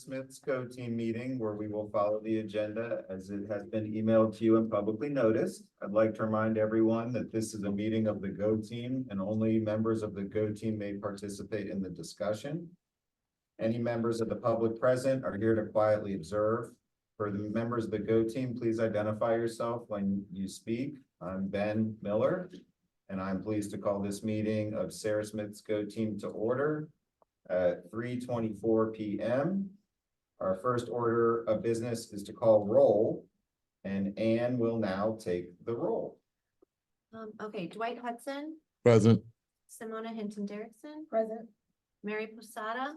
Smith's GO Team meeting where we will follow the agenda as it has been emailed to you and publicly noticed. I'd like to remind everyone that this is a meeting of the GO Team and only members of the GO Team may participate in the discussion. Any members of the public present are here to quietly observe. For the members of the GO Team, please identify yourself when you speak. I'm Ben Miller, and I'm pleased to call this meeting of Sarah Smith's GO Team to order at 3:24 p.m. Our first order of business is to call roll, and Anne will now take the roll. Okay, Dwight Hudson, Present. Simona Hinton Derrickson, Present. Mary Posada,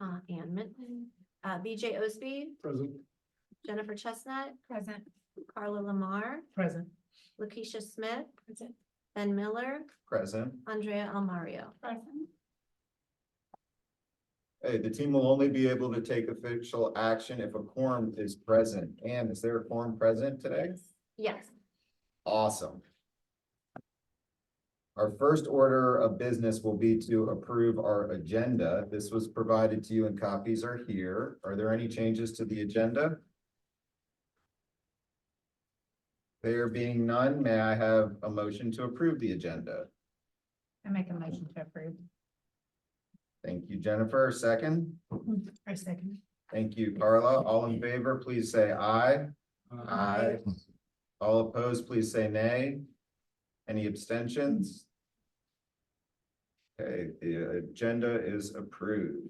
Ann Minton, BJ Osby, Present. Jennifer Chestnut, Present. Carla Lamar, Present. Lakeisha Smith, Present. Ben Miller, Present. Andrea Almario. Present. Hey, the team will only be able to take official action if a quorum is present. Anne, is there a quorum present today? Yes. Awesome. Our first order of business will be to approve our agenda. This was provided to you and copies are here. Are there any changes to the agenda? There being none, may I have a motion to approve the agenda? I make a motion to approve. Thank you, Jennifer. Second. I second. Thank you, Carla. All in favor, please say aye. Aye. All opposed, please say nay. Any abstentions? Okay, the agenda is approved.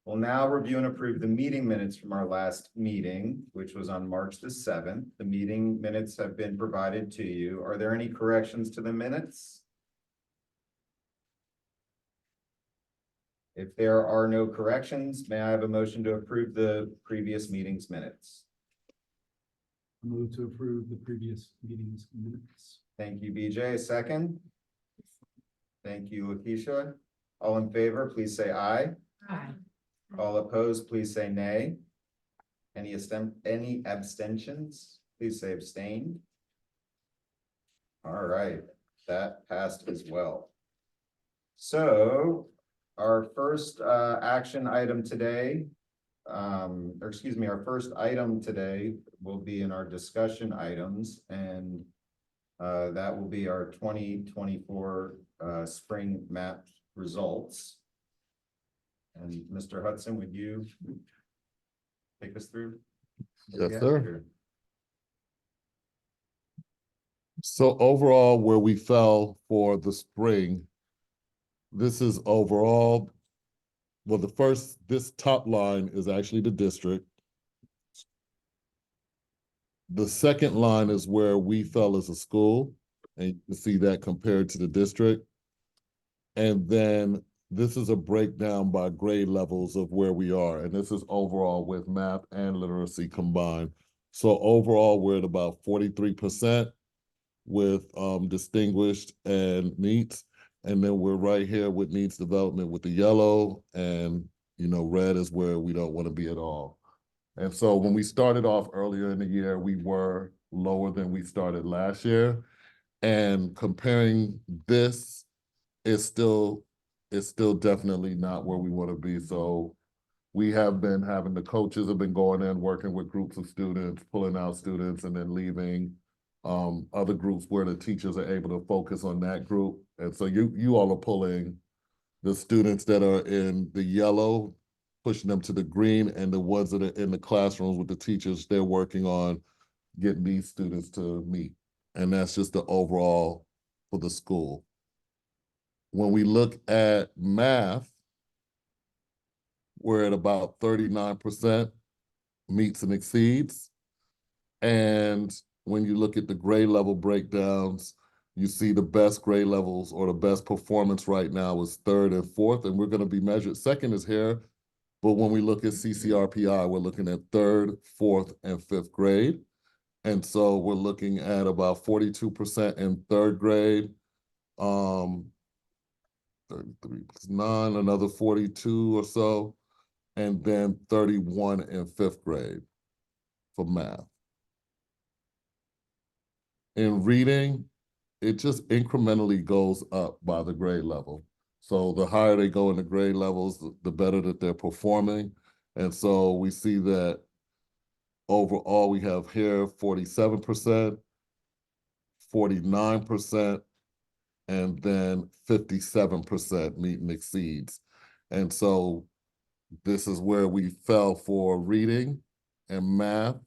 We'll now review and approve the meeting minutes from our last meeting, which was on March the 7th. The meeting minutes have been provided to you. Are there any corrections to the minutes? If there are no corrections, may I have a motion to approve the previous meeting's minutes? Move to approve the previous meeting's minutes. Thank you, BJ. Second. Thank you, Lakeisha. All in favor, please say aye. Aye. All opposed, please say nay. Any abstentions? Please say abstain. All right, that passed as well. So our first action item today, our first item today will be in our discussion items, and that will be our 2024 spring map results. And Mr. Hudson, would you take us through? Yes, sir. So overall, where we fell for the spring, this is overall, well, this top line is actually the district. The second line is where we fell as a school, and you can see that compared to the district. And then this is a breakdown by grade levels of where we are. And this is overall with math and literacy combined. So overall, we're at about 43% with distinguished and needs. And then we're right here with needs development with the yellow, and red is where we don't want to be at all. And so when we started off earlier in the year, we were lower than we started last year. And comparing this, it's still definitely not where we want to be. So we have been having, the coaches have been going in, working with groups of students, pulling out students, and then leaving other groups where the teachers are able to focus on that group. And so you all are pulling the students that are in the yellow, pushing them to the green, and the ones that are in the classrooms with the teachers, they're working on getting these students to meet. And that's just the overall for the school. When we look at math, we're at about 39% meets and exceeds. And when you look at the grade level breakdowns, you see the best grade levels or the best performance right now is 3rd and 4th, and we're going to be measured. 2nd is here, but when we look at CCRPI, we're looking at 3rd, 4th, and 5th grade. And so we're looking at about 42% in 3rd grade, 33 plus 9, another 42 or so, and then 31 in 5th grade for math. In reading, it just incrementally goes up by the grade level. So the higher they go in the grade levels, the better that they're performing. And so we see that overall we have here 47%, 49%, and then 57% meet and exceeds. And so this is where we fell for reading and math.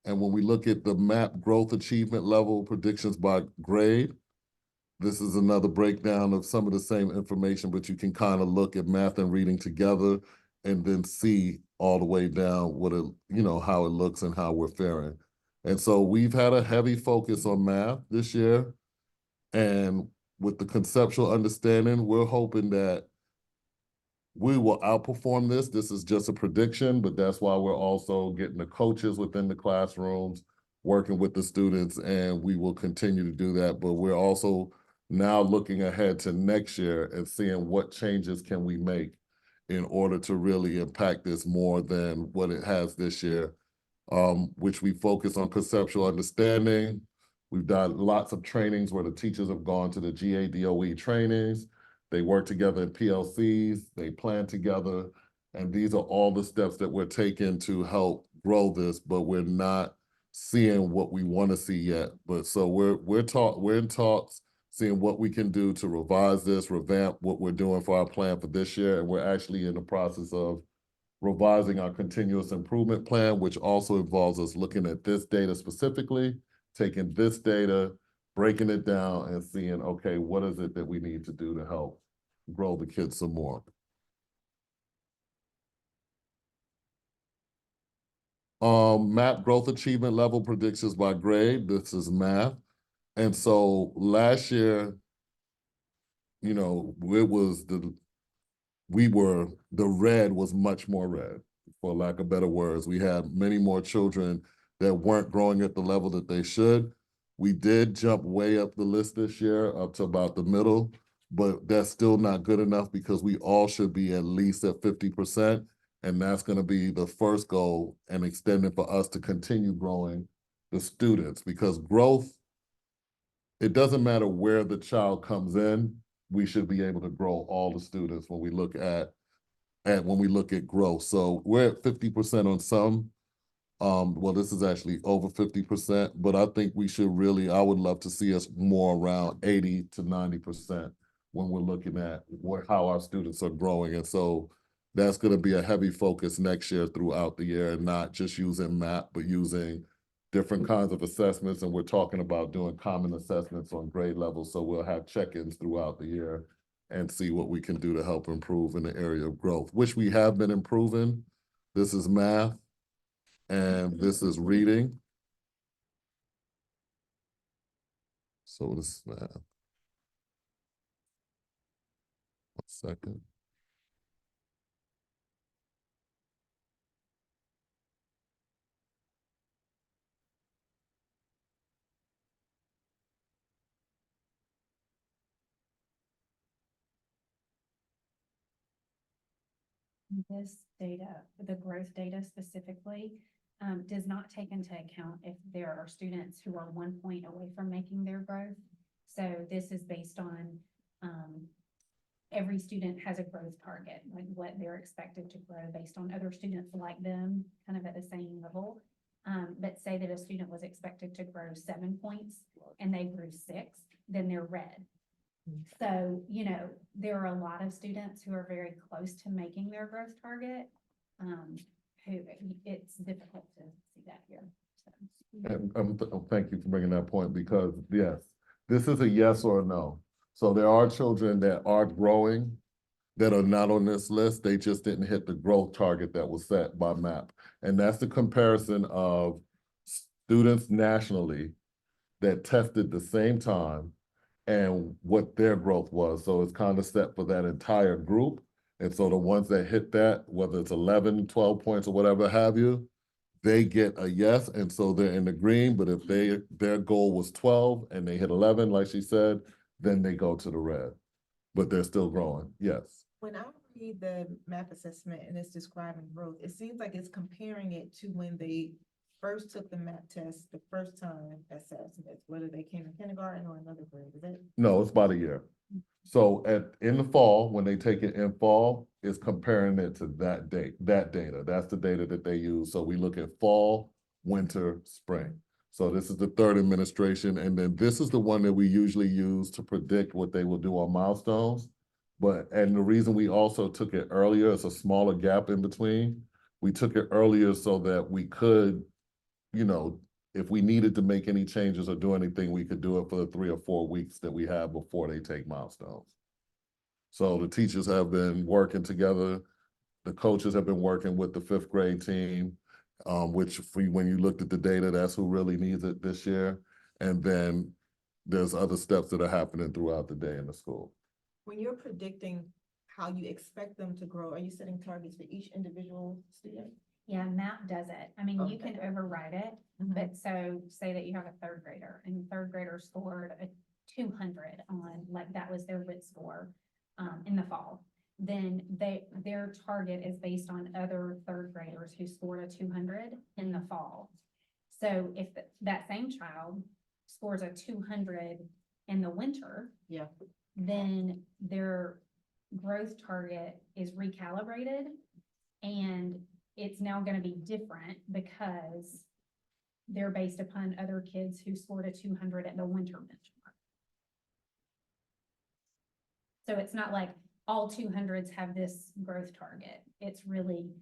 And when we look at the MAP growth achievement level predictions by grade, this is another breakdown of some of the same information, but you can kind of look at math and reading together and then see all the way down what it, how it looks and how we're faring. And so we've had a heavy focus on math this year. And with the conceptual understanding, we're hoping that we will outperform this. This is just a prediction, but that's why we're also getting the coaches within the classrooms, working with the students, and we will continue to do that. But we're also now looking ahead to next year and seeing what changes can we make in order to really impact this more than what it has this year, which we focus on conceptual understanding. We've done lots of trainings where the teachers have gone to the GADOE trainings. They work together in PLCs, they plan together, and these are all the steps that we're taking to help grow this, but we're not seeing what we want to see yet. But so we're in talks, seeing what we can do to revise this, revamp what we're doing for our plan for this year, and we're actually in the process of revising our continuous improvement plan, which also involves us looking at this data specifically, taking this data, breaking it down and seeing, okay, what is it that we need to do to help grow the kids some more? MAP growth achievement level predictions by grade. This is math. And so last year, the red was much more red, for lack of better words. We had many more children that weren't growing at the level that they should. We did jump way up the list this year, up to about the middle, but that's still not good enough because we all should be at least at 50%. And that's going to be the first goal and extending for us to continue growing the students, because growth, it doesn't matter where the child comes in, we should be able to grow all the students when we look at growth. So we're at 50% on some. Well, this is actually over 50%, but I think we should really, I would love to see us more around 80 to 90% when we're looking at how our students are growing. And so that's going to be a heavy focus next year throughout the year, and not just using MAP, but using different kinds of assessments. And we're talking about doing common assessments on grade levels. So we'll have check-ins throughout the year and see what we can do to help improve in the area of growth, which we have been improving. This is math, and this is reading. So this is math. 1 second. This data, the growth data specifically, does not take into account if there are students who are 1 point away from making their growth. So this is based on, every student has a growth target, like what they're expected to grow based on other students like them, kind of at the same level. But say that a student was expected to grow 7 points and they grew 6, then they're red. So, there are a lot of students who are very close to making their growth target, who it's difficult to see that here. So. And thank you for bringing that point, because yes, this is a yes or a no. So there are children that are growing that are not on this list. They just didn't hit the growth target that was set by MAP. And that's the comparison of students nationally that tested the same time and what their growth was. So it's kind of set for that entire group. And so the ones that hit that, whether it's 11, 12 points or whatever have you, they get a yes, and so they're in the green. But if their goal was 12 and they hit 11, like she said, then they go to the red, but they're still growing. Yes. When I read the MAP assessment and it's describing growth, it seems like it's comparing it to when they first took the MAP test the first time assessment, whether they came in kindergarten or another grade. Is it? No, it's about a year. So in the fall, when they take it in fall, it's comparing it to that data. That's the data that they use. So we look at fall, winter, spring. So this is the third administration, and then this is the one that we usually use to predict what they will do on milestones. And the reason we also took it earlier, it's a smaller gap in between. We took it earlier so that we could, if we needed to make any changes or do anything, we could do it for the 3 or 4 weeks that we have before they take milestones. So the teachers have been working together. The coaches have been working with the 5th grade team, which when you looked at the data, that's who really needs it this year. And then there's other steps that are happening throughout the day in the school. When you're predicting how you expect them to grow, are you setting targets for each individual student? Yeah, MAP does it. I mean, you Okay. can override it, but so say that you have a 3rd grader and 3rd grader scored a 200 on, like, that was their WIT score, in the fall. Then their target is based on other 3rd graders who scored a 200 in the fall. So if that same child scores a 200 in the winter, Yeah. then their growth target is recalibrated, and it's now gonna be different because they're based upon other kids who scored a 200 at the winter benchmark. So it's not like all 200s have this growth target. It's really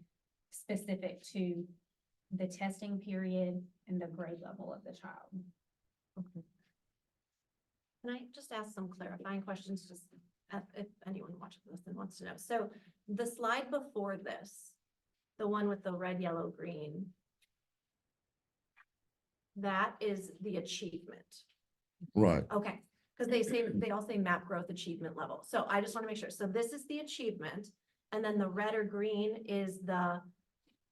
specific to the testing period and the grade level of the child. Can I just ask some clarifying questions, just if anyone watching this and wants to know? So the slide before this, the one with the red, yellow, green, that is the achievement. Right. Okay, because they all say map growth achievement level. So I just want to make sure. So this is the achievement, and then the red or green is the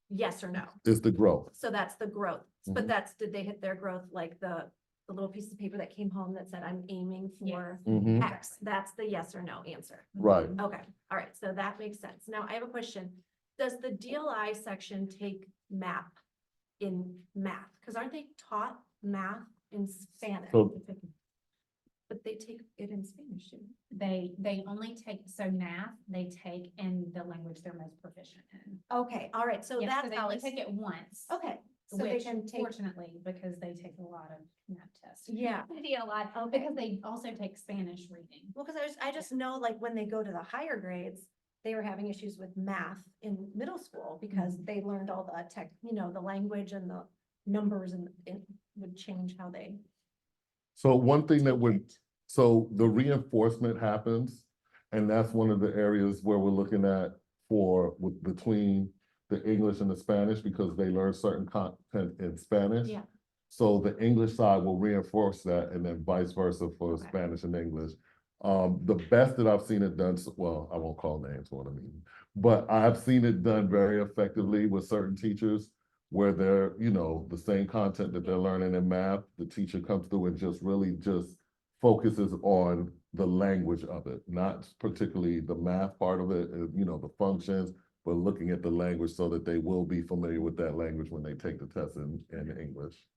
yes or no. It's the growth. So that's the growth. But Mhm. did they hit their growth like the little piece of paper that came home that said, I'm aiming for Mhm. X? That's the yes or no answer. Right. Okay, all right, so that makes sense. Now I have a question. Does the DLI section take map in math? Because aren't they taught math in Spanish? So- But they take it in Spanish too. They only take, so math, they take in the language they're most proficient in. Okay, all right, so Yeah, that's they how only it's, take it once. okay, so they Which can take, fortunately, because they take a lot of math tests. yeah. A lot, Okay. because they also take Spanish reading. Well, because I just know like when they go to the higher grades, they were having issues with math in middle school because they learned all the the language and the numbers, and it would change how they. So one thing that take would, it. so the reinforcement happens, and that's one of the areas where we're looking at between the English and the Spanish, because they learn certain content in Spanish. Yeah. So the English side will reinforce that, and then vice versa for Okay. Spanish and English. The best that I've seen it done, well, I won't call names, what I mean, but I've seen it done very effectively with certain teachers where they're, the same content that they're learning in math, the teacher comes through and just really just focuses on the language of it, not particularly the math part of it, the functions, but looking at the language so that they will be familiar with that language when they take the test in English.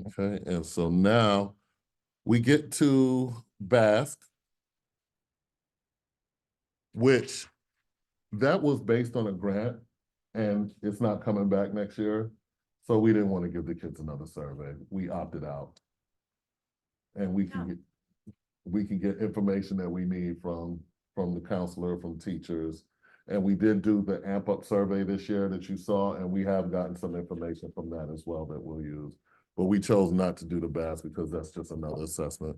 Okay, and so now we get to Basque, which that was based on a grant, and it's not coming back next year. So we didn't want to give the kids another survey. We opted out. And we can get information that we need from the counselor, from teachers. And we did do the AMP Up survey this year that you saw, and we have gotten some information from that as well that we'll use. But we chose not to do the BAS because that's just another assessment.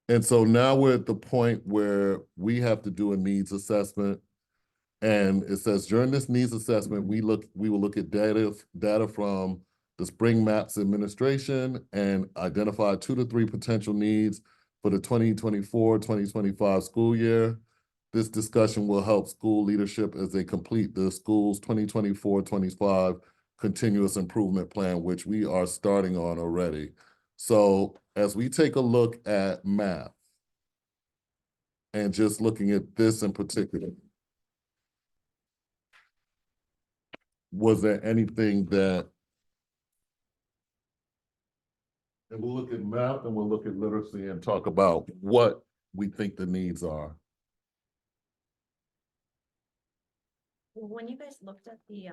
And so now we're at the point where we have to do a needs assessment. And it says during this needs assessment, we will look at data from the Spring Maps administration and identify 2 to 3 potential needs for the 2024-2025 school year. This discussion will help school leadership as they complete the school's 2024-25 continuous improvement plan, which we are starting on already. So as we take a look at math and just looking at this in particular, was there anything that And we'll look at math and we'll look at literacy and talk about what we think the needs are. When you guys looked at the,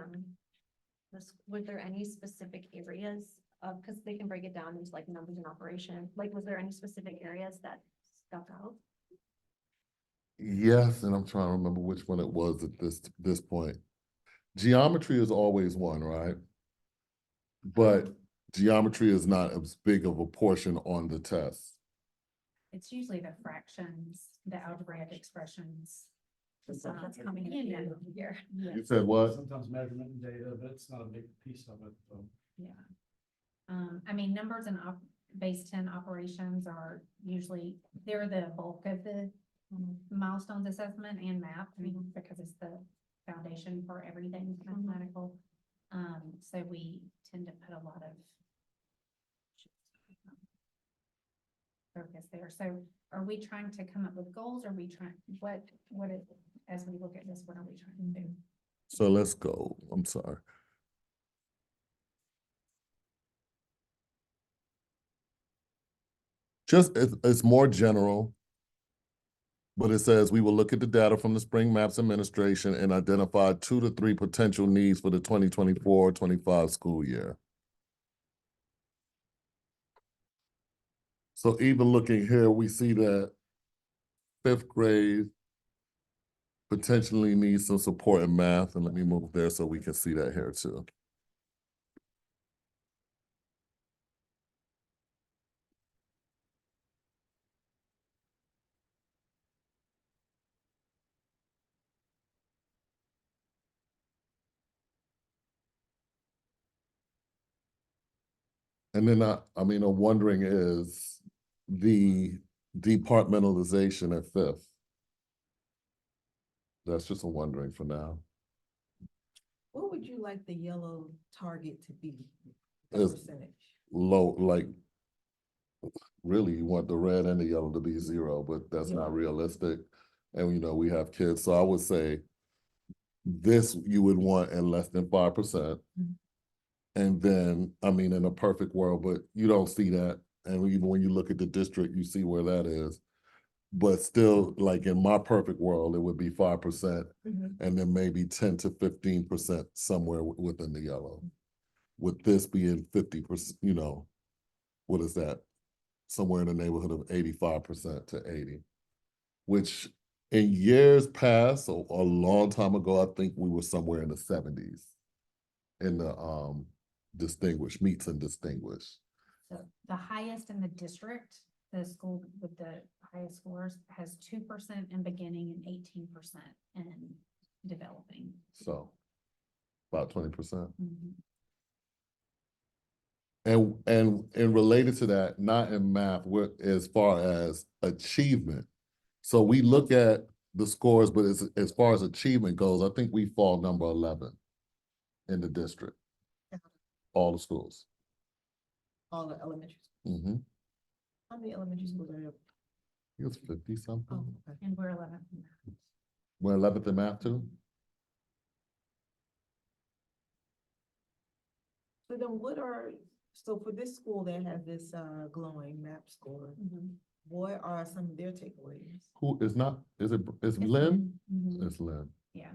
were there any specific areas of, because they can break it down into like numbers and operation, like, was there any specific areas that stuck out? Yes, and I'm trying to remember which one it was at this point. Geometry is always one, right? But geometry is not as big of a portion on the test. It's usually the fractions, the algebraic expressions. The stuff that's coming in at the end of the year. Yeah. You said what? Sometimes measurement and data, but it's not a big piece of it, so. Yeah. I mean, numbers and base 10 operations are usually, they're the bulk of the milestones assessment and math, I mean, because it's the foundation for everything mathematical. So we tend to put a lot of focus there. So are we trying to come up with goals? Or are we trying, what is, as we look at this, what are we trying to do? So let's go. I'm sorry. Just, it's more general. But it says we will look at the data from the Spring Maps Administration and identify 2 to 3 potential needs for the 2024-25 school year. So even looking here, we see that 5th grade potentially needs some support in math. And let me move there so we can see that here too. And then I mean, a wondering is the departmentalization at 5th. That's just a wondering for now. What would you like the yellow target to be? The Is- percentage? Low, like, really you want the red and the yellow to be 0, but that's Yeah. not realistic. And you know, we have kids, so I would say this you would want at less than 5%. Mhm. And then, I mean, in a perfect world, but you don't see that. And even when you look at the district, you see where that is. But still, like in my perfect world, it would be 5%, Mhm. and then maybe 10 to 15% somewhere within the yellow. With this being 50%, you know, what is that? Somewhere in the neighborhood of 85% to 80, which in years past, a long time ago, I think we were somewhere in the 70s in the distinguished, meets and distinguished. So the highest in the district, the school with the highest scores has 2% in beginning and 18% in developing. So about 20%. Mhm. And related to that, not in math, as far as achievement. So we look at the scores, but as far as achievement goes, I think we fall number 11 in the district, all the schools. All the elementary. Schools. Mm-hmm. How many elementary schools are there? It was 50 something. Oh, okay. And we're 11th in math. We're 11th in math too. So then so for this school that has this glowing map score, what are some of their takeaways? Who is not? Is it? Is It's Lynn? Mhm. It's Lynn. Yeah.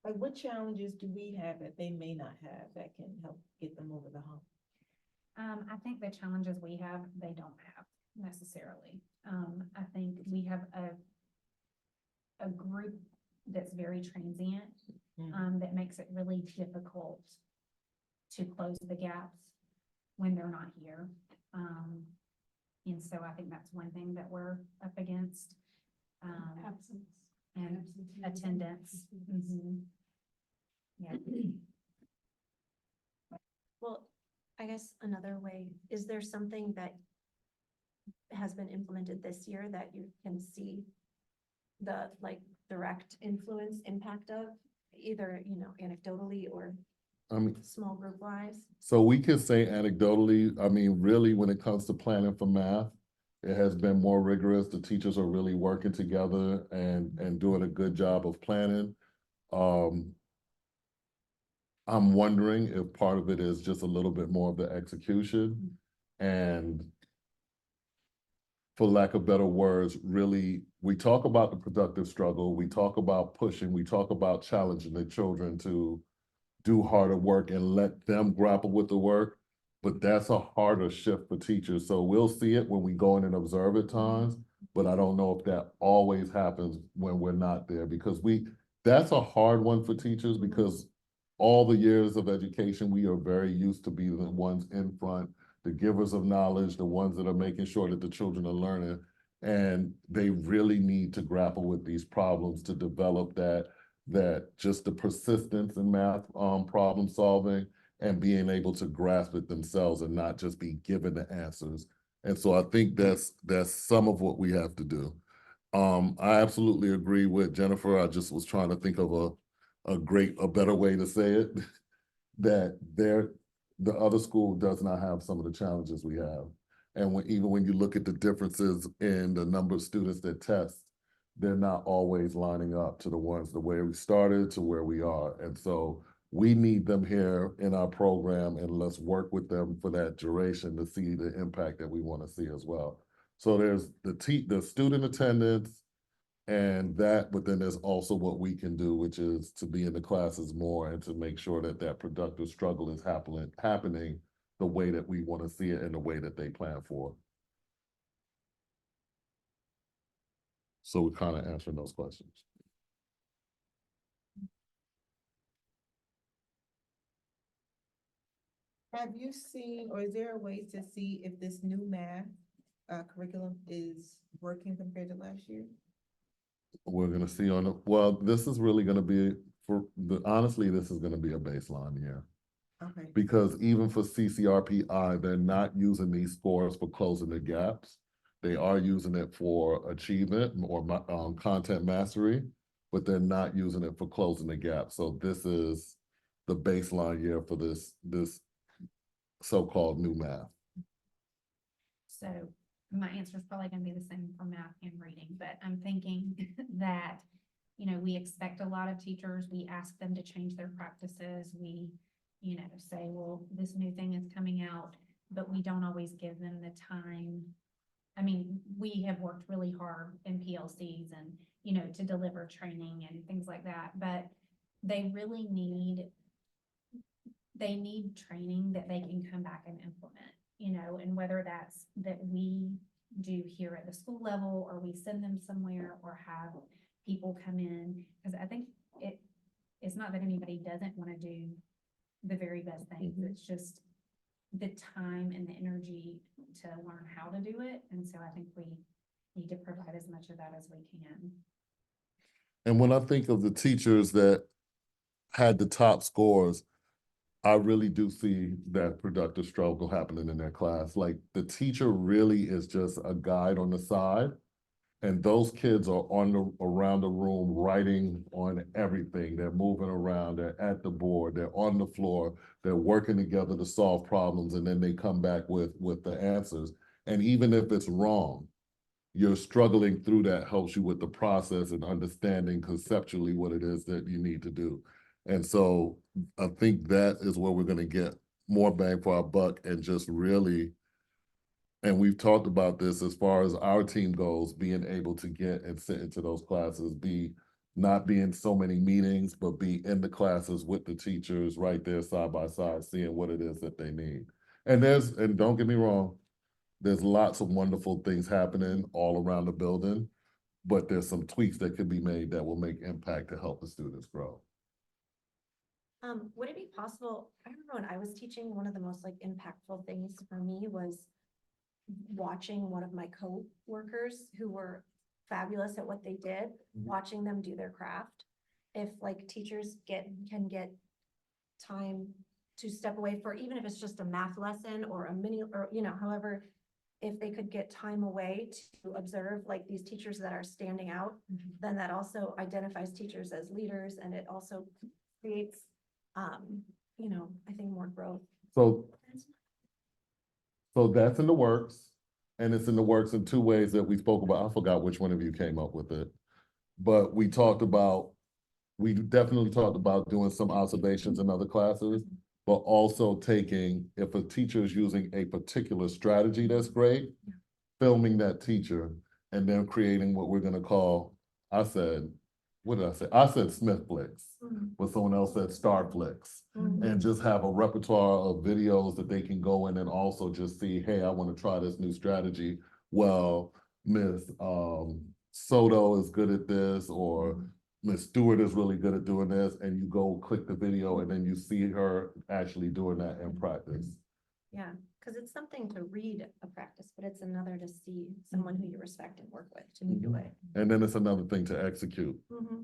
Like what challenges do we have that they may not have that can help get them over the hump? I think the challenges we have, they don't have necessarily. I think we have a group that's very transient, that makes it really difficult to close the gaps when they're not here. And so I think that's one thing that we're up against. Absence. And attendance. Yeah. Well, I guess another way, is there something that has been implemented this year that you can see the like direct influence impact of, either, you know, anecdotally or I mean, small group wise? so we could say anecdotally, I mean, really, when it comes to planning for math, it has been more rigorous. The teachers are really working together and, doing a good job of planning. I'm wondering if part of it is just a little bit more of the execution and, for lack of better words, really, we talk about the productive struggle, we talk about pushing, we talk about challenging the children to do harder work and let them grapple with the work. But that's a harder shift for teachers. So we'll see it when we go in and observe at times, but I don't know if that always happens when we're not there, because that's a hard one for teachers, because all the years of education, we are very used to being the ones in front, the givers of knowledge, the ones that are making sure that the children are learning. And they really need to grapple with these problems to develop that just the persistence in math problem solving and being able to grasp it themselves and not just be given the answers. And so I think that's some of what we have to do. I absolutely agree with Jennifer. I just was trying to think of a better way to say it, that the other school does not have some of the challenges we have. And even when you look at the differences in the number of students that test, they're not always lining up to the way we started to where we are. And so we need them here in our program, and let's work with them for that duration to see the impact that we want to see as well. So there's the student attendance and that, but then there's also what we can do, which is to be in the classes more and to make sure that that productive struggle is happening the way that we want to see it and the way that they plan for. So we're kind of answering those questions. Have you seen, or is there a way to see if this new math curriculum is working compared to last year? We're gonna see well, this is really gonna be honestly, this is gonna be a baseline year. Okay. Because even for CCRPI, they're not using these scores for closing the gaps. They are using it for achievement or content mastery, but they're not using it for closing the gap. So this is the baseline year for this so-called new math. So my answer is probably gonna be the same for math and reading, but I'm thinking that, you know, we expect a lot of teachers, we ask them to change their practices, we, you know, say, well, this new thing is coming out, but we don't always give them the time. I mean, we have worked really hard in PLCs and, you know, to deliver training and things like that, but they really need training that they can come back and implement, you know, and whether that's that we do here at the school level, or we send them somewhere, or have people come in, because I think it's not that anybody doesn't want to do the very best things, it's just the time and the energy to learn how to do it, and so I think we need to provide as much of that as we can. And when I think of the teachers that had the top scores, I really do see that productive struggle happening in their class. Like, the teacher really is just a guide on the side, and those kids are around the room writing on everything. They're moving around, they're at the board, they're on the floor, they're working together to solve problems, and then they come back with the answers. And even if it's wrong, you're struggling through that helps you with the process and understanding conceptually what it is that you need to do. And so I think that is where we're going to get more bang for our buck, and just really, and we've talked about this as far as our team goes, being able to get and sit into those classes, not be in so many meetings, but be in the classes with the teachers right there side by side, seeing what it is that they need. And don't get me wrong, there's lots of wonderful things happening all around the building, but there's some tweaks that could be made that will make impact to help the students grow. Would it be possible, I remember when I was teaching, one of the most like impactful things for me was watching one of my co-workers who were fabulous at what they did, watching them do their craft. If like teachers can get time to step away for, even if it's just a math lesson or a mini, or, you know, however, if they could get time away to observe like these teachers that are standing out, then that also identifies teachers as leaders, and it also creates, you know, I think more growth. So that's in the works, and it's in the works in two ways that we spoke about. I forgot which one of you came up with it, but we talked about we definitely talked about doing some observations in other classes, but also taking, if a teacher is using a particular strategy that's great, filming that teacher and then creating what we're gonna call, what did I say? I said Smith Flicks, but someone else said Star Flicks. And just have a repertoire of videos that they can go in and also just see, hey, I want to try this new strategy. Well, Miss Soto is good at this, or Miss Stewart is really good at doing this, and you go click the video and then you see her actually doing that in practice. Yeah, because it's something to read a practice, but it's another to see someone who you respect and work with to do it. And then it's another thing to execute.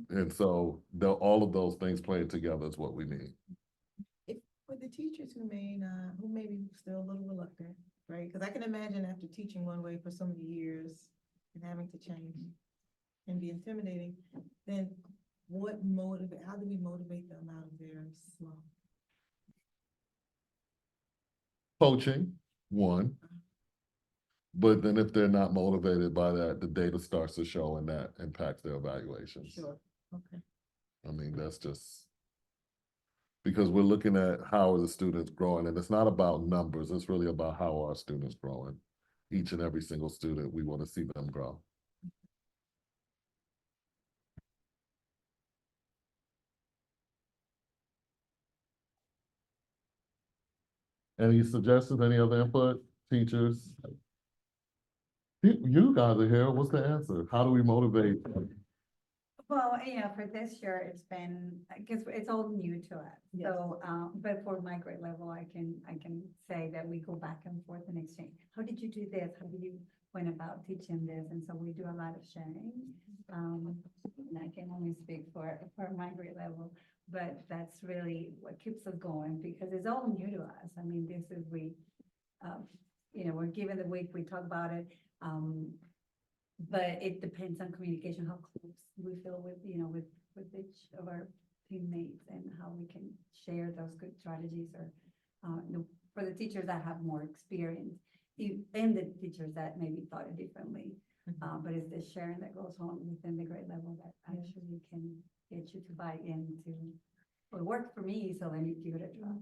And so all of those things playing together is what we need. For the teachers who may be still a little reluctant, right? Because I can imagine after teaching one way for so many years and having to change can be intimidating, then how do we motivate them out of their slump? Coaching, one. But then if they're not motivated by that, the data starts to show and that impacts their evaluations. Sure, okay. I mean, that's just because we're looking at how are the students growing, and it's not about numbers, it's really about how are students growing. Each and every single student, we want to see them grow. Any suggestions, any other input, teachers? You guys are here, what's the answer? How do we motivate? Well, for this year, it's been, I guess it's all new to us. Yes. So, but for my grade level, I can say that we go back and forth and exchange. How did you do this? How did you went about teaching this? And so we do a lot of sharing. And I can only speak for my grade level, but that's really what keeps us going because it's all new to us. I mean, this is, we're given the week, we talk about it. But it depends on communication, how close we feel with each of our teammates and how we can share those good strategies or, for the teachers that have more experience and the teachers that maybe thought it differently. But it's the sharing that goes on within the grade level that actually can get you to buy into, well, it worked for me, so let me give it a try.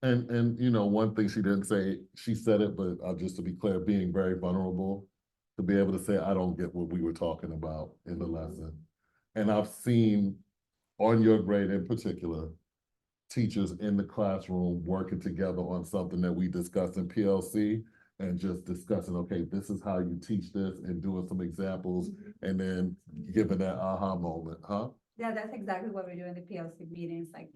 And one thing she didn't say, she said it, but just to be clear, being very vulnerable. To be able to say, I don't get what we were talking about in the lesson. And I've seen on your grade in particular, teachers in the classroom working together on something that we discussed in PLC and just discussing, okay, this is how you teach this and doing some examples and then giving that aha moment, huh? Yeah, that's exactly what we do in the PLC meetings, like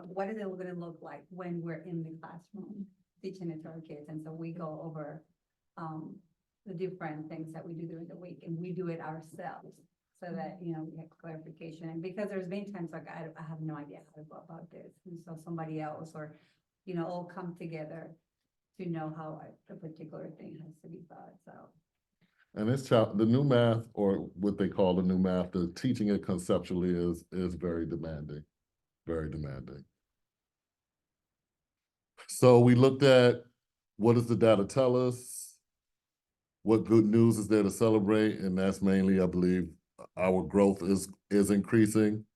what is it gonna look like when we're in the classroom teaching it to our kids? And so we go over, the different things that we do during the week and we do it ourselves so that, we get clarification. And because there's been times like, I have no idea how to go about this. And so somebody else or, all come together to know how a particular thing has to be thought, so. And the new math, or what they call the new math, the teaching it conceptually is very demanding, very demanding. So we looked at what does the data tell us? What good news is there to celebrate? And that's mainly, I believe, our growth is increasing.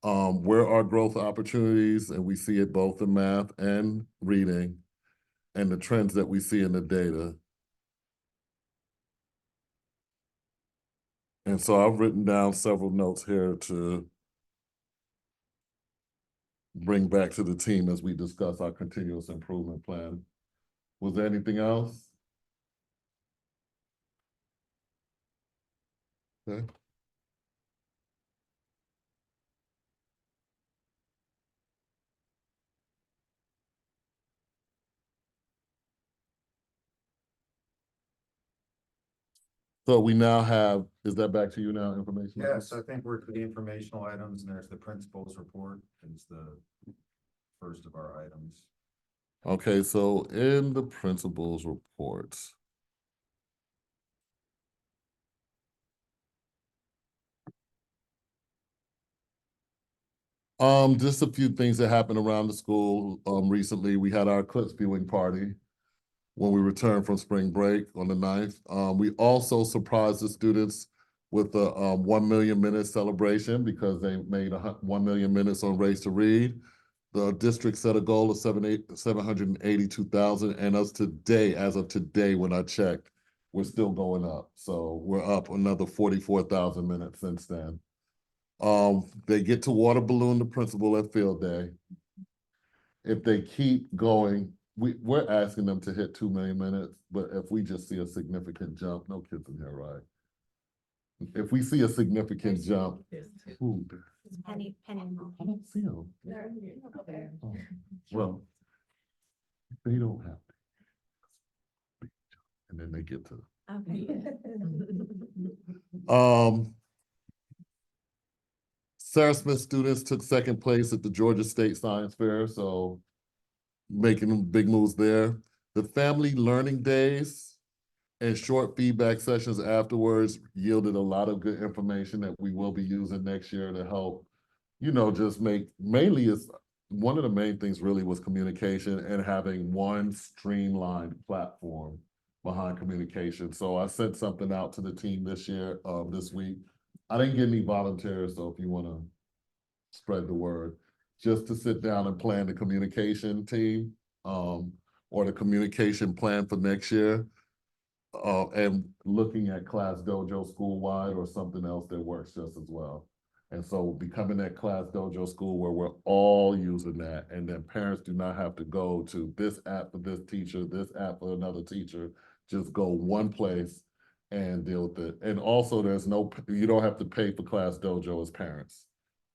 Where are growth opportunities? And we see it both in math and reading, and the trends that we see in the data. And so I've written down several notes here to bring back to the team as we discuss our continuous improvement plan. Was there anything else? Okay. So we now have, is that back to you now, information? Yes, I think we're to the informational items and there's the principal's report is the first of our items. Okay, so in the principal's report. Just a few things that happened around the school. Recently, we had our eclipse viewing party when we returned from spring break on the 9th. We also surprised the students with the 1 million minutes celebration because they made 1 million minutes on Race to Read. The district set a goal of 782,000, and as of today, when I checked, we're still going up. So we're up another 44,000 minutes since then. They get to water balloon the principal at field day. If they keep going, we're asking them to hit 2 million minutes, but if we just see a significant jump, no kids in here, right? If we see a significant jump, ooh, Penny. I don't see them. Okay. Oh, well, they don't have to. And then they get to. Okay. Sarah Smith students took second place at the Georgia State Science Fair, so making big moves there. The family learning days and short feedback sessions afterwards yielded a lot of good information that we will be using next year to help, just mainly is one of the main things really was communication and having one streamlined platform behind communication. So I sent something out to the team this week. I didn't get any volunteers, so if you want to spread the word, just to sit down and plan the communication team, or the communication plan for next year, and looking at Class Dojo school-wide or something else that works just as well. And so becoming that Class Dojo school where we're all using that, and then parents do not have to go to this app for this teacher, this app for another teacher, just go one place and deal with it. And also you don't have to pay for Class Dojo as parents.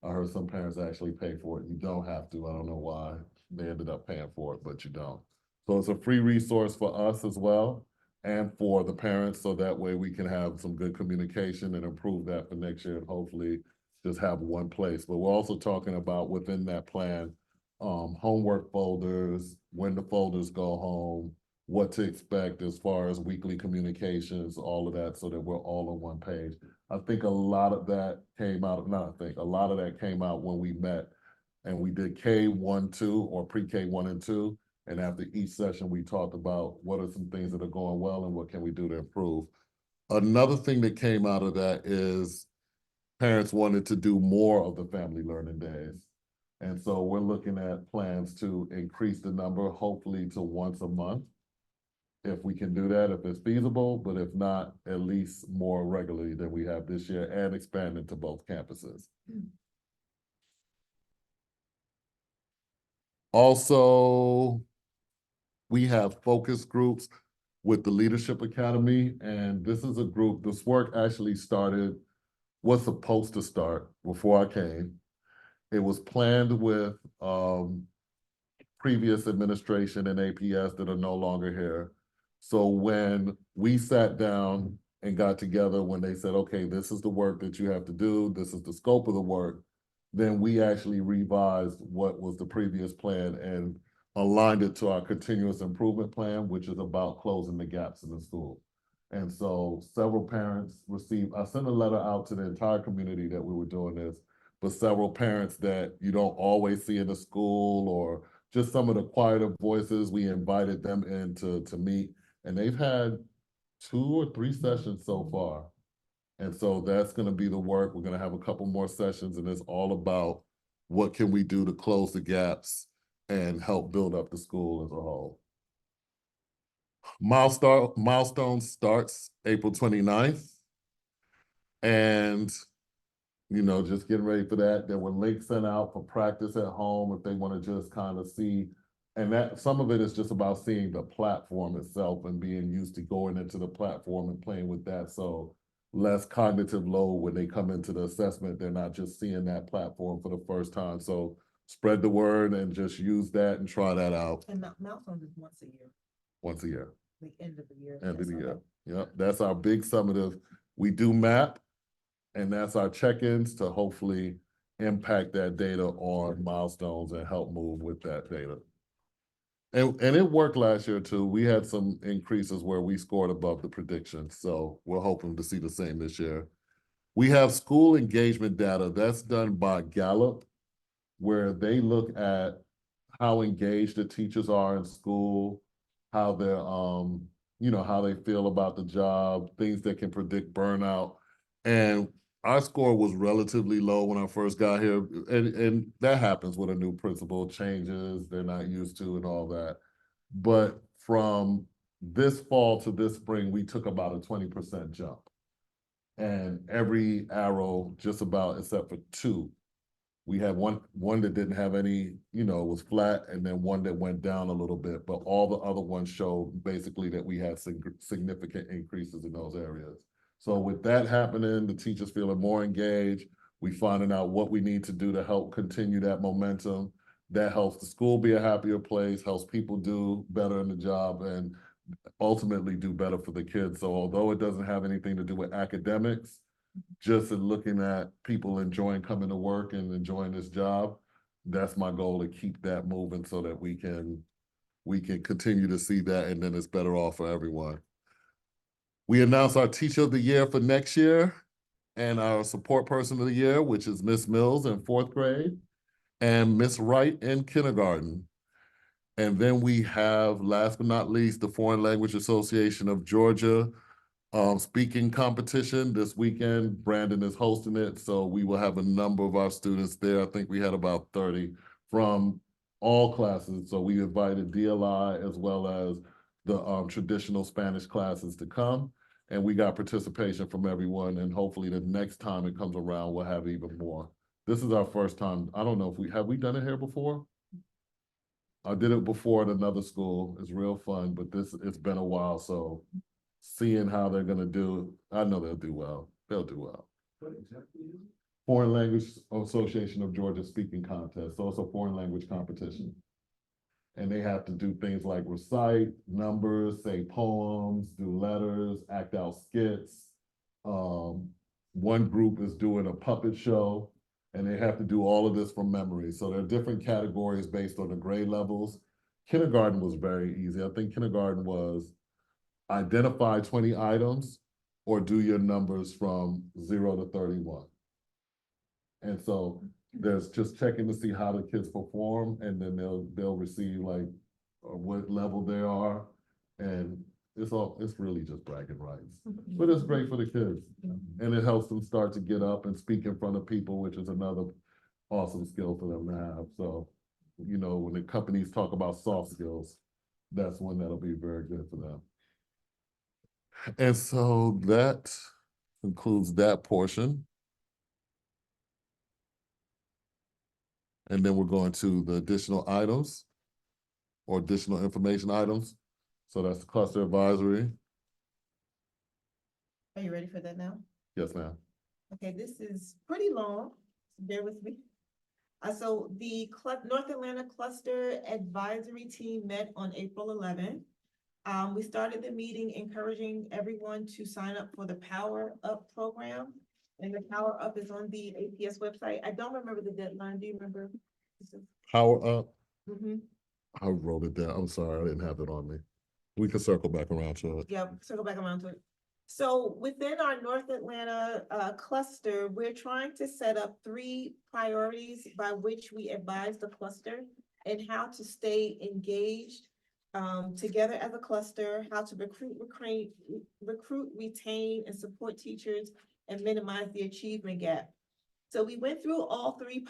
I heard some parents actually pay for it. You don't have to. I don't know why they ended up paying for it, but you don't. So it's a free resource for us as well and for the parents, so that way we can have some good communication and improve that for next year and hopefully just have one place. But we're also talking about within that plan, homework folders, when the folders go home, what to expect as far as weekly communications, all of that, so that we're all on one page. I think a lot of that came out, a lot of that came out when we met and we did K1, 2 or pre-K 1 and 2. And after each session, we talked about what are some things that are going well and what can we do to improve. Another thing that came out of that is parents wanted to do more of the family learning days. And so we're looking at plans to increase the number, hopefully to once a month. If we can do that, if it's feasible, but if not, at least more regularly than we have this year and expand into both campuses. Also, we have focus groups with the Leadership Academy, and this is a group, this work actually was supposed to start before I came. It was planned with previous administration and APS that are no longer here. So when we sat down and got together, when they said, okay, this is the work that you have to do, this is the scope of the work, then we actually revised what was the previous plan and aligned it to our continuous improvement plan, which is about closing the gaps in the school. And so several parents I sent a letter out to the entire community that we were doing this, but several parents that you don't always see in the school or just some of the quieter voices, we invited them in to meet, and they've had 2 or 3 sessions so far. And so that's going to be the work. We're going to have a couple more sessions, and it's all about what can we do to close the gaps and help build up the school as a whole. Milestone starts April 29th. And, just getting ready for that. There were links sent out for practice at home if they want to just kind of see. And that some of it is just about seeing the platform itself and being used to going into the platform and playing with that. So less cognitive load when they come into the assessment. They're not just seeing that platform for the first time. So spread the word and just use that and try that out. And milestones is once a year, Once a year. the end of the year. End of That's the all. year. Yep, that's our big summative. We do map, and that's our check-ins to hopefully impact that data on milestones and help move with that data. And it worked last year too. We had some increases where we scored above the predictions. So we're hoping to see the same this year. We have school engagement data that's done by Gallup, where they look at how engaged the teachers are in school, how they're, how they feel about the job, things that can predict burnout. And our score was relatively low when I first got here. And that happens with a new principal, changes they're not used to and all that. But from this fall to this spring, we took about a 20% jump. And every arrow, just about except for two, we had one that didn't have any, was flat, and then one that went down a little bit, but all the other ones showed basically that we had significant increases in those areas. So with that happening, the teachers feeling more engaged, we finding out what we need to do to help continue that momentum. That helps the school be a happier place, helps people do better in the job, and ultimately do better for the kids. So although it doesn't have anything to do with academics, just in looking at people enjoying coming to work and enjoying this job, that's my goal, to keep that moving so that we can continue to see that, and then it's better off for everyone. We announced our Teacher of the Year for next year and our Support Person of the Year, which is Miss Mills in 4th grade and Miss Wright in kindergarten. And then we have, last but not least, the Foreign Language Association of Georgia speaking competition this weekend. Brandon is hosting it, so we will have a number of our students there. I think we had about 30 from all classes. So we invited DLI as well as the traditional Spanish classes to come, and we got participation from everyone. And hopefully the next time it comes around, we'll have even more. This is our first time. I don't know if have we done it here before? I did it before at another school. It's real fun, but it's been a while, so seeing how they're gonna do, I know they'll do well. They'll do well. What exactly is it? Foreign Language Association of Georgia speaking contest, so it's a foreign language competition. And they have to do things like recite numbers, say poems, do letters, act out skits. One group is doing a puppet show, and they have to do all of this from memory. So there are different categories based on the grade levels. Kindergarten was very easy. I think kindergarten was identify 20 items or do your numbers from 0 to 31. And so there's just checking to see how the kids perform, and then they'll receive like what level they are. And it's really just bragging rights. But it's great for the kids. And it helps them start to get up and speak in front of people, which is another awesome skill for them to have. So, when the companies talk about soft skills, that's one that'll be very good for them. And so that concludes that portion. And then we're going to the additional items or additional information items. So that's the cluster advisory. Are you ready for that now? Yes, ma'am. Okay, this is pretty long, bear with me. So the North Atlanta Cluster Advisory Team met on April 11th. We started the meeting encouraging everyone to sign up for the Power Up program. And the Power Up is on the APS website. I don't remember the deadline. Do you remember? Power Up. Mm-hmm. I wrote it down. I'm sorry, I didn't have it on me. We can circle back around to it. Yeah, circle back around to it. So within our North Atlanta cluster, we're trying to set up 3 priorities by which we advise the cluster and how to stay engaged together as a cluster, how to recruit, retain, and support teachers and minimize the achievement gap. So we went through all 3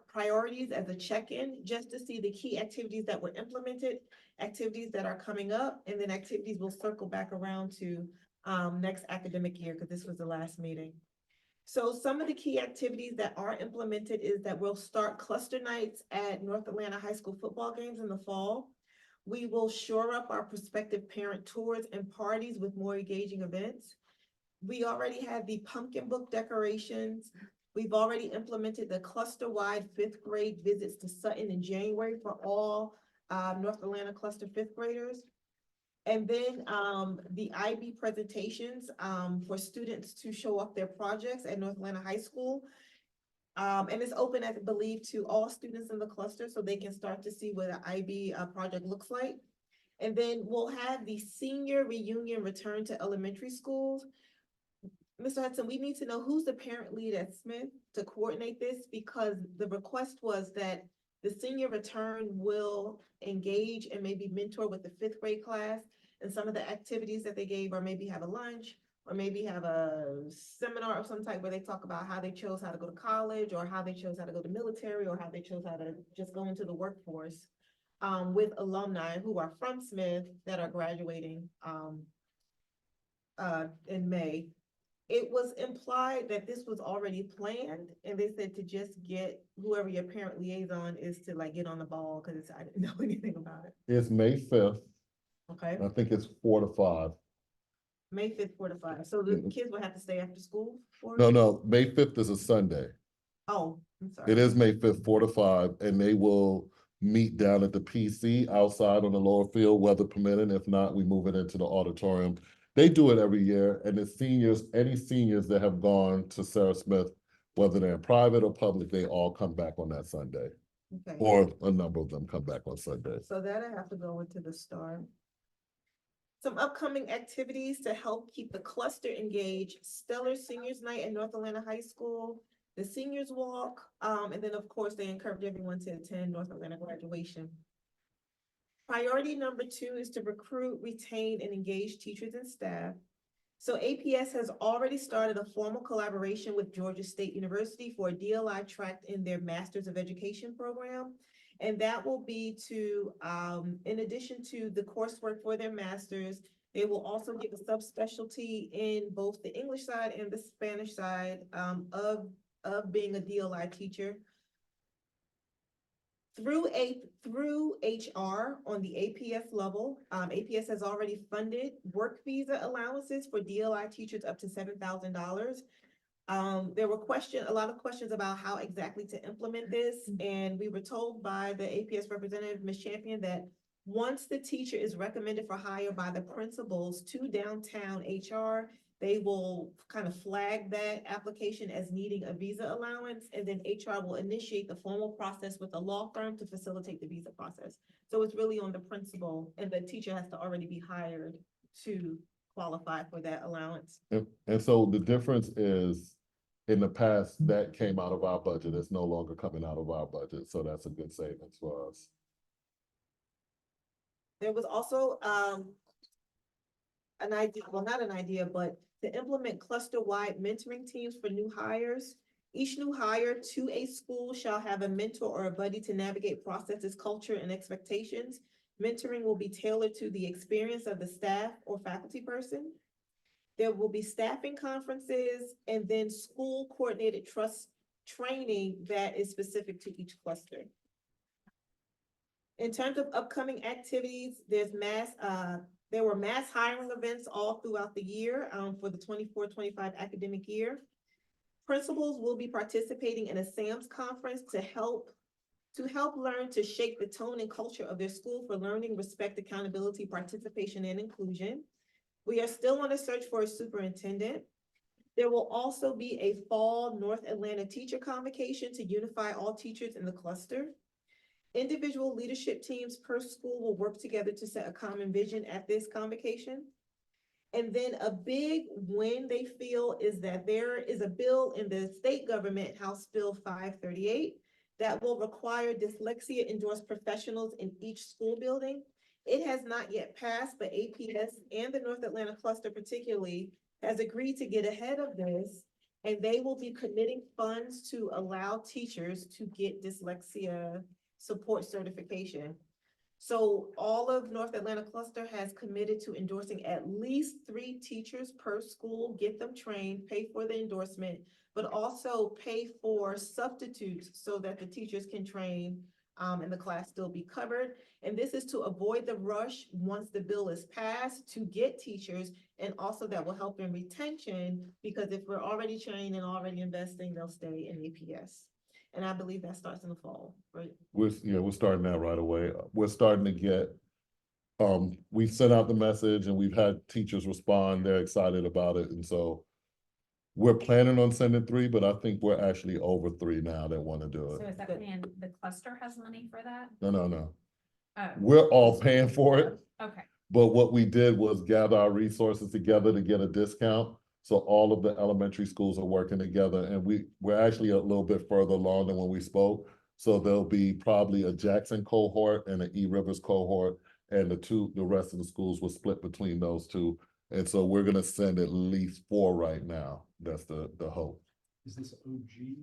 priorities as a check-in just to see the key activities that were implemented, activities that are coming up, and then activities we'll circle back around to next academic year, because this was the last meeting. So some of the key activities that are implemented is that we'll start cluster nights at North Atlanta high school football games in the fall. We will shore up our prospective parent tours and parties with more engaging events. We already have the pumpkin book decorations. We've already implemented the cluster-wide 5th grade visits to Sutton in January for all North Atlanta cluster 5th graders. And then the IB presentations for students to show off their projects at North Atlanta High School. And it's open, I believe, to all students in the cluster so they can start to see what an IB project looks like. And then we'll have the senior reunion return to elementary schools. Mr. Hudson, we need to know who's the parent lead at Smith to coordinate this, because the request was that the senior return will engage and maybe mentor with the 5th grade class. And some of the activities that they gave are maybe have a lunch or maybe have a seminar of some type where they talk about how they chose how to go to college, or how they chose how to go to military, or how they chose how to just go into the workforce. With alumni who are from Smith that are graduating, in May. It was implied that this was already planned, and they said to just get whoever your parent liaison is to like get on the ball, because I didn't know anything about it. It's May 5th. Okay, I think it's 4 to 5. May 5th, 4 to 5. So the kids will have to stay after school for it? No, May 5th is a Sunday. Oh, I'm sorry. It is May 5th, 4 to 5, and they will meet down at the PC outside on the lower field, weather permitting. If not, we move it into the auditorium. They do it every year, and the seniors, any seniors that have gone to Sarah Smith, whether they're in private or public, they all come back on that Sunday, Okay, or a number of them come back on Sunday. so that I have to go into the star. Some upcoming activities to help keep the cluster engaged: Stellar Seniors Night at North Atlanta High School, the Seniors Walk, and then of course, they encourage everyone to attend North Atlanta graduation. Priority number 2 is to recruit, retain, and engage teachers and staff. So APS has already started a formal collaboration with Georgia State University for a DLI track in their Masters of Education program. And that will be to, in addition to the coursework for their masters, they will also give a subspecialty in both the English side and the Spanish side, of being a DLI teacher. Through HR on the APS level, APS has already funded work visa allowances for DLI teachers up to $7,000. There were a lot of questions about how exactly to implement this, and we were told by the APS representative, Ms. Champion, that once the teacher is recommended for hire by the principals to downtown HR, they will kind of flag that application as needing a visa allowance, and then HR will initiate the formal process with a law firm to facilitate the visa process. So it's really on the principal, and the teacher has to already be hired to qualify for that allowance. And so the difference is, in the past, that came out of our budget. It's no longer coming out of our budget, so that's a good savings for us. There was also, an idea, well, not an idea, but to implement cluster-wide mentoring teams for new hires. Each new hire to a school shall have a mentor or a buddy to navigate processes, culture, and expectations. Mentoring will be tailored to the experience of the staff or faculty person. There will be staffing conferences and then school coordinated trust training that is specific to each cluster. In terms of upcoming activities, there were mass hiring events all throughout the year, for the 24-25 academic year. Principals will be participating in a SAMS conference to help learn to shape the tone and culture of their school for learning, respect, accountability, participation, and inclusion. We are still on a search for a superintendent. There will also be a fall North Atlanta teacher convocation to unify all teachers in the cluster. Individual leadership teams per school will work together to set a common vision at this convocation. And then a big win they feel is that there is a bill in the state government, House Bill 538, that will require dyslexia endorsed professionals in each school building. It has not yet passed, but APS and the North Atlanta cluster particularly has agreed to get ahead of this, and they will be committing funds to allow teachers to get dyslexia support certification. So all of North Atlanta cluster has committed to endorsing at least 3 teachers per school, get them trained, pay for the endorsement, but also pay for substitutes so that the teachers can train, and the class still be covered. And this is to avoid the rush once the bill is passed to get teachers, and also that will help in retention, because if we're already trained and already investing, they'll stay in APS. And I believe that starts in the fall, right? We're starting that right away. We're starting to get, we've sent out the message and we've had teachers respond. They're excited about it. And so we're planning on sending 3, but I think we're actually over 3 now that want to do So it. is that mean the cluster has money for that? No. Oh, We're all paying for it, okay. but what we did was gather our resources together to get a discount. So all of the elementary schools are working together, and we're actually a little bit further along than when we spoke. So there'll be probably a Jackson cohort and an E Rivers cohort, and the rest of the schools will split between those 2. And so we're gonna send at least 4 right now. That's the hope. Is this OG?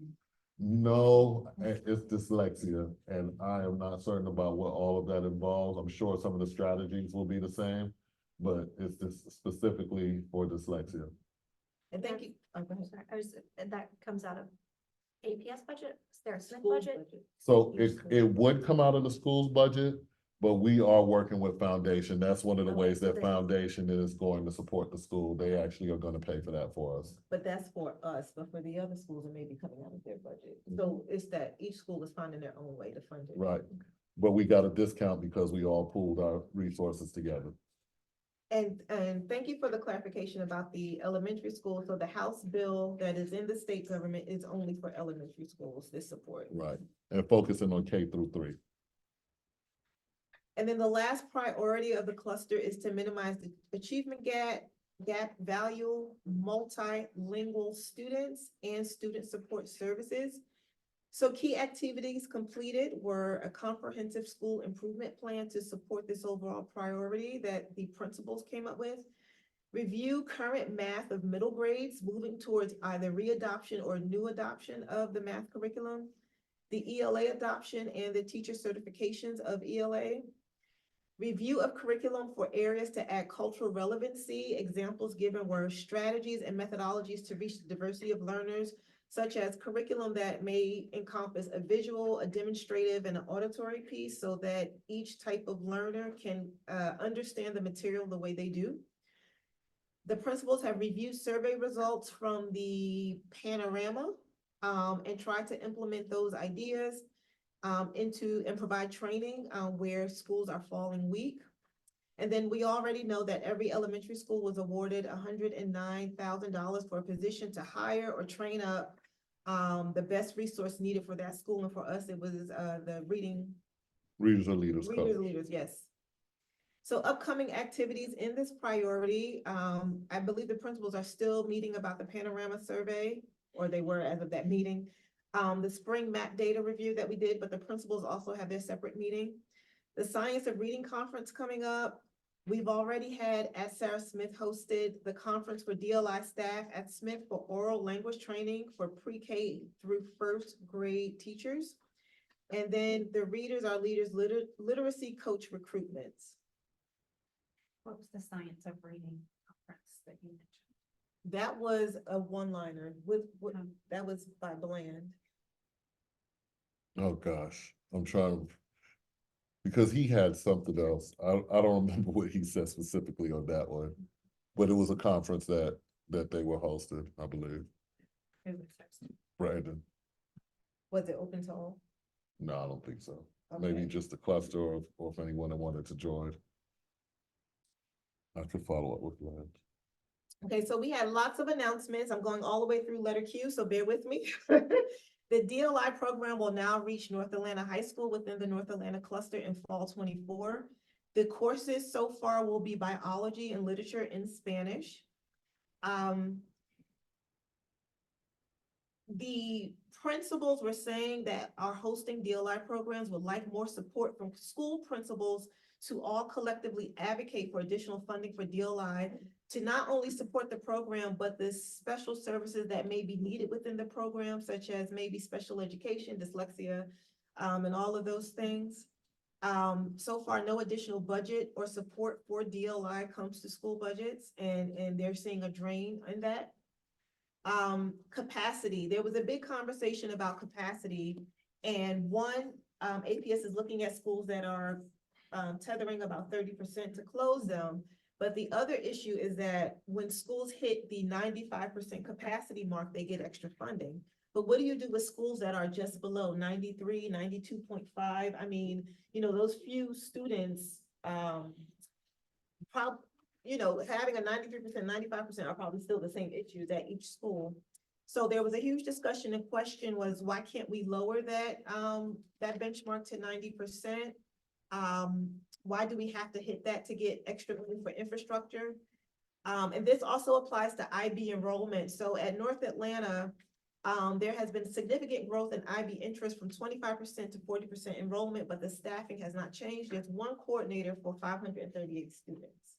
No, it's dyslexia, and I am not certain about what all of that involves. I'm sure some of the strategies will be the same, but it's just specifically for dyslexia. And thank you. Oh, go ahead. Sorry, and that comes out of APS budget, is there a Smith School's budget? So it would come out of the school's budget, but we are working with Foundation. That's one of the Okay, ways so that they- Foundation is going to support the school. They actually are gonna pay for that for us. But that's for us, but for the other schools, it may be coming out of their budget. So it's that each school is finding their own way to fund it. Right. But we got a discount because we all pooled our resources together. And thank you for the clarification about the elementary school. So the House bill that is in the state government is only for elementary schools, this support. Right. And focusing on K-3. And then the last priority of the cluster is to minimize the achievement gap value, multilingual students and student support services. So key activities completed were a comprehensive school improvement plan to support this overall priority that the principals came up with. Review current math of middle grades, moving towards either readoption or new adoption of the math curriculum. The ELA adoption and the teacher certifications of ELA. Review of curriculum for areas to add cultural relevancy. Examples given were strategies and methodologies to reach the diversity of learners, such as curriculum that may encompass a visual, a demonstrative, and an auditory piece so that each type of learner can understand the material the way they do. The principals have reviewed survey results from the panorama and tried to implement those ideas and provide training where schools are falling weak. And then we already know that every elementary school was awarded $109,000 for a position to hire or train up the best resource needed for that school. And for us, it was the readers are leaders, yes. So upcoming activities in this priority, I believe the principals are still meeting about the panorama survey, or they were as of that meeting. The spring map data review that we did, but the principals also have their separate meeting. The Science of Reading Conference coming up. We've already had at Sarah Smith hosted the conference for DLI staff at Smith for oral language training for pre-K through first grade teachers. And then the Readers Are Leaders literacy coach recruitments. What was the Science of Reading conference that you mentioned? That was a one-liner that was by Bland. Oh, gosh, I'm trying, because he had something else. I don't remember what he said specifically on that one. But it was a conference that they were hosted, I believe. Who was hosting? Brandon, Was it open to all? no, I don't think so. Okay. Maybe just a cluster or if anyone that wanted to join. I could follow up with Brandon. Okay, so we had lots of announcements. I'm going all the way through letter Q, so bear with me. The DLI program will now reach North Atlanta High School within the North Atlanta cluster in fall 24. The courses so far will be biology and literature in Spanish. The principals were saying that our hosting DLI programs would like more support from school principals to all collectively advocate for additional funding for DLI to not only support the program, but the special services that may be needed within the program, such as maybe special education, dyslexia, and all of those things. So far, no additional budget or support for DLI comes to school budgets, and they're seeing a drain in that. Capacity, there was a big conversation about capacity, and APS is looking at schools that are tethering about 30% to close them. But the other issue is that when schools hit the 95% capacity mark, they get extra funding. But what do you do with schools that are just below 93, 92.5? I mean, those few students, having a 93%, 95% are probably still the same issues at each school. So there was a huge discussion, and question was, why can't we lower that benchmark to 90%? Why do we have to hit that to get extra money for infrastructure? And this also applies to IB enrollment. So at North Atlanta, there has been significant growth in IB interest from 25% to 40% enrollment, but the staffing has not changed. There's one coordinator for 538 students.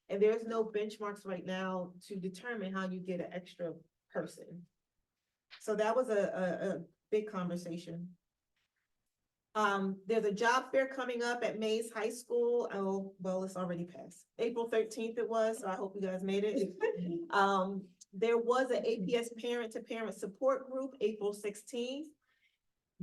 And there's no benchmarks right now to determine how you get an extra person. So that was a big conversation. There's a job fair coming up at Mays High School. Oh, well, it's already passed. April 13th it was, so I hope you guys made it. There was an APS parent-to-parent support group, April 16th.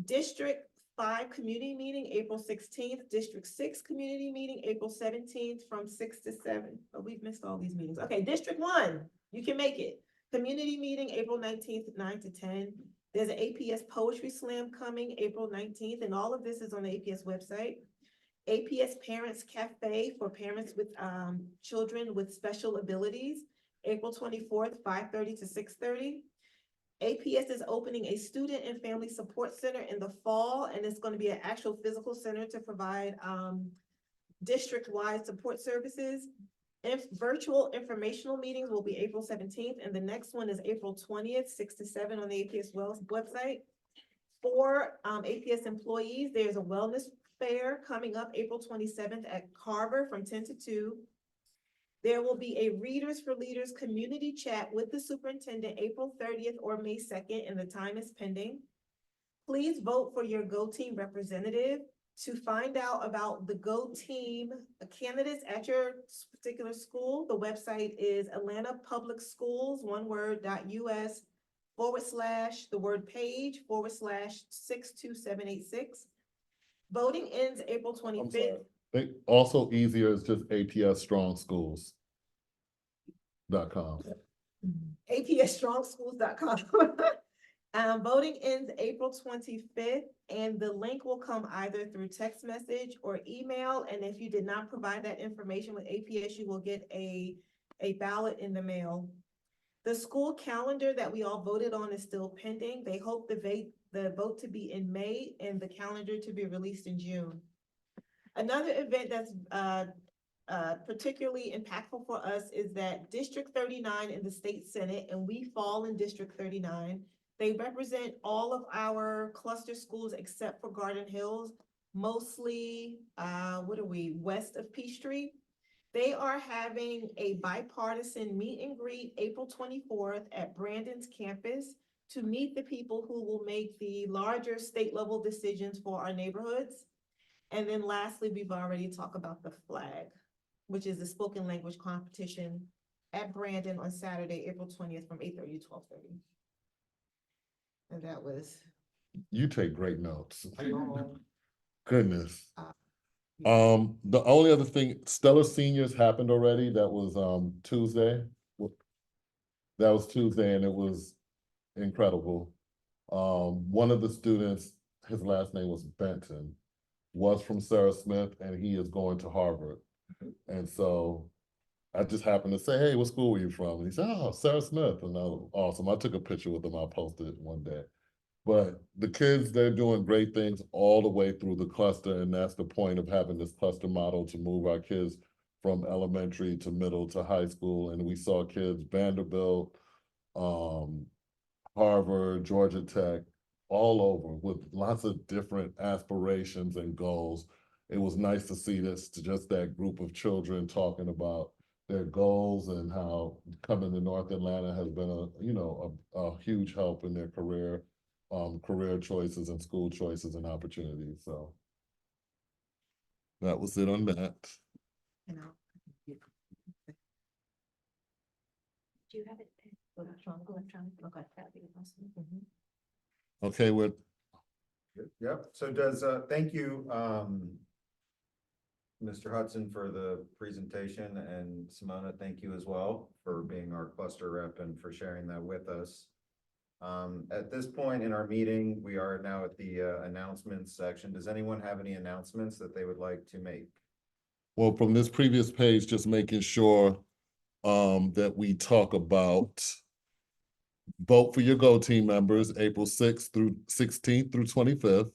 District 5 community meeting, April 16th. District 6 community meeting, April 17th from 6 to 7. But we've missed all these meetings. Okay, District 1, you can make it. Community meeting, April 19th, 9 to 10. There's an APS Poetry Slam coming April 19th, and all of this is on the APS website. APS Parents Cafe for parents with children with special abilities, April 24th, 5:30 to 6:30. APS is opening a student and family support center in the fall, and it's going to be an actual physical center to provide district-wide support services. If virtual informational meetings will be April 17th, and the next one is April 20th, 6 to 7 on the APS Wells website. For APS employees, there's a wellness fair coming up April 27th at Carver from 10 to 2. There will be a Readers for Leaders community chat with the superintendent April 30th or May 2nd, and the time is pending. Please vote for your GO Team representative. To find out about the GO Team candidates at your particular school, the website is Atlanta Public Schools, one word, .us / the word page / 62786. Voting ends April I'm sorry. 25th. Also easier is just APSStrongschools.com. APSStrongschools.com. Voting ends April 25th, and the link will come either through text message or email. And if you did not provide that information with APS, you will get a ballot in the mail. The school calendar that we all voted on is still pending. They hope the vote to be in May and the calendar to be released in June. Another event that's particularly impactful for us is that District 39 in the state senate, and we fall in District 39. They represent all of our cluster schools except for Garden Hills, mostly, west of Peachtree. They are having a bipartisan meet and greet April 24th at Brandon's campus to meet the people who will make the larger state level decisions for our neighborhoods. And then lastly, we've already talked about the flag, which is the spoken language competition at Brandon on Saturday, April 20th from 8:30 to 12:30. And that was. You take great notes. Goodness. The only other thing, Stellar Seniors happened already. That was Tuesday. That was Tuesday, and it was incredible. One of the students, his last name was Benton, was from Sarah Smith, and he is going to Harvard. And so I just happened to say, hey, what school were you from? And he said, oh, Sarah Smith. And I was awesome. I took a picture with him. I posted it one day. But the kids, they're doing great things all the way through the cluster. And that's the point of having this cluster model, to move our kids from elementary to middle to high school. And we saw kids, Vanderbilt, Harvard, Georgia Tech, all over with lots of different aspirations and goals. It was nice to see this, just that group of children talking about their goals and how coming to North Atlanta has been a huge help in their career choices and school choices and opportunities. So that was it on that. You know. Do you have it? Electronic, okay, that'd be awesome. Okay, Yep, so thank you, Mr. Hudson, for the presentation, and Simona, thank you as well for being our cluster rep and for sharing that with us. At this point in our meeting, we are now at the announcements section. Does anyone have any announcements that they would like to make? well, from this previous page, just making sure that we talk about vote for your GO Team members, April 6th through 16th through 25th.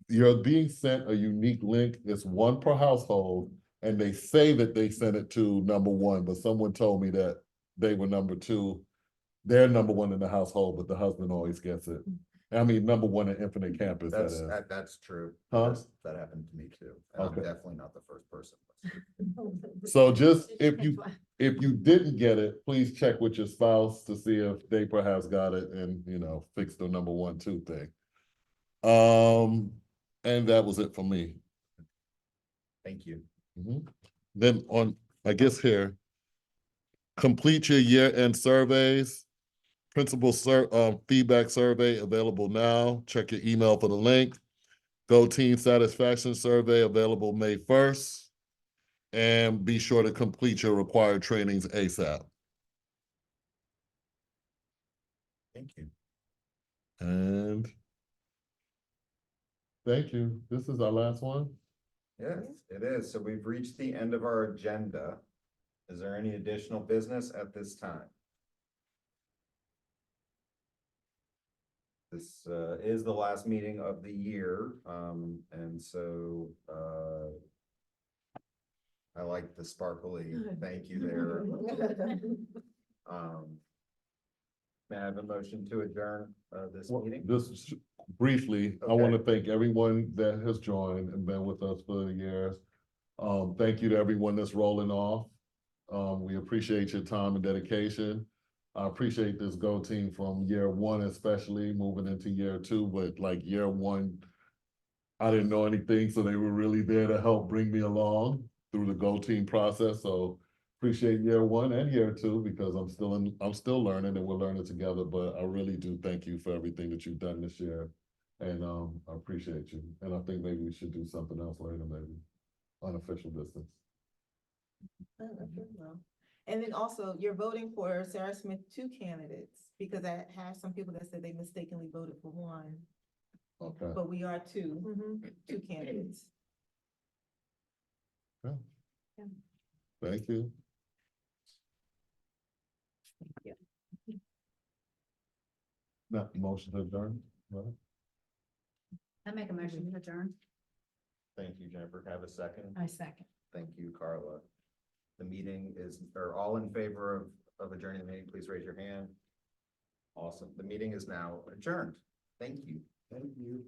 You're being sent a unique link. It's one per household, and they say that they sent it to number 1, but someone told me that they were number 2. They're number 1 in the household, but the husband always gets it. I mean, number one in Infinite Campus, that is. That's true. Huh? That happened to me too. And I'm Okay. definitely not the first person. So just if you didn't get it, please check with your spouse to see if they perhaps got it and, you know, fix the number 1, 2 thing. And that was it for me. Thank you. Then on, I guess here, complete your year-end surveys. Principal feedback survey available now. Check your email for the link. Go Team Satisfaction Survey available May 1st. And be sure to complete your required trainings ASAP. Thank you. And thank you. This is our last one. Yes, it is. So we've reached the end of our agenda. Is there any additional business at this time? This is the last meeting of the year, and so I like the sparkly thank you there. May I have a motion to adjourn this meeting? Just briefly, I want to thank everyone that has joined and been with us for the years. Thank you to everyone that's rolling off. We appreciate your time and dedication. I appreciate this Go Team from year 1, especially moving into year 2, but like year 1, I didn't know anything, so they were really there to help bring me along through the Go Team process. So appreciate year 1 and year 2 because I'm still learning and we're learning together, but I really do thank you for everything that you've done this year. And I appreciate you. And I think maybe we should do something else later, maybe unofficial distance. And then also, you're voting for Sarah Smith 2 candidates, because I have some people that said they mistakenly voted for 1, Okay. but we are 2 candidates. Yeah. Thank you. Now, motion to adjourn. Right? I make a motion to adjourn. Thank you, Jennifer. Can I have a second? I second. Thank you, Carla. The meeting is, or all in favor of adjourning the meeting, please raise your hand. Awesome. The meeting is now adjourned. Thank you. Thank you.